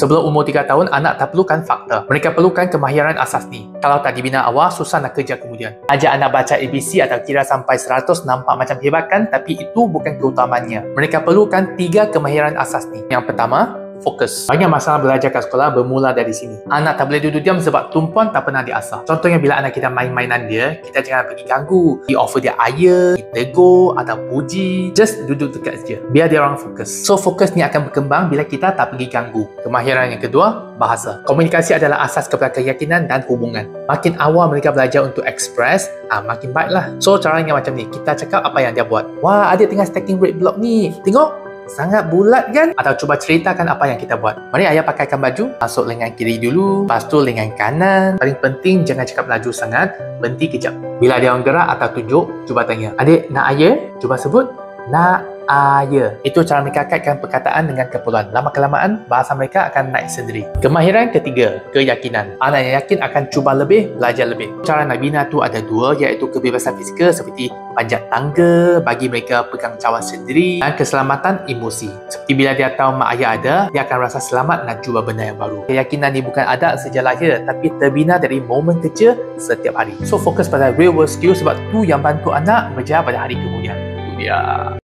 Sebelum umur 3 tahun, anak tak perlukan fakta. Mereka perlukan kemahiran asas ni. Kalau tak dibina awal, susah nak kerja kemudian. Ajak anak baca ABC atau kira sampai 100 nampak macam hebat kan? Tapi itu bukan keutamanya. Mereka perlukan 3 kemahiran asas ni. Yang pertama, fokus. Banyak masalah belajar kat sekolah bermula dari sini. Anak tak boleh duduk diam sebab tumpuan tak pernah diasah. Contohnya bila anak kita main-mainan dia, kita jangan pergi ganggu. Di offer dia air, ditegur atau puji. Just duduk dekat saja. Biar dia orang fokus. So fokus ni akan berkembang bila kita tak pergi ganggu. Kemahiran yang kedua, bahasa. Komunikasi adalah asas kepada keyakinan dan hubungan. Makin awal mereka belajar untuk express, makin baiklah. So caranya macam ni. Kita cakap apa yang dia buat. Wah, adik tengah stacking red block ni. Tengok. Sangat bulat kan? Atau cuba ceritakan apa yang kita buat. Mari ayah pakaikan baju. Masuk lengan kiri dulu. Lepas tu lengan kanan. Paling penting jangan cakap laju sangat. Berhenti kejap. Bila dia orang gerak atau tunjuk, cuba tanya. Adik nak air? Cuba sebut. Nak air. Itu cara mereka kaitkan perkataan dengan keperluan. Lama-kelamaan, bahasa mereka akan naik sendiri. Kemahiran ketiga, keyakinan. Anak yang yakin akan cuba lebih, belajar lebih. Cara nak bina tu ada 2, iaitu kebebasan fizikal seperti panjat tangga, bagi mereka pegang cawan sendiri, dan keselamatan emosi. Seperti bila dia tahu mak ayah ada, dia akan rasa selamat nak cuba benda yang baru. Keyakinan ni bukan ada sejak lahir, tapi terbina dari momen kerja setiap hari. So fokus pada real world skill sebab tu yang bantu anak berjaya pada hari kemudian. Itu dia.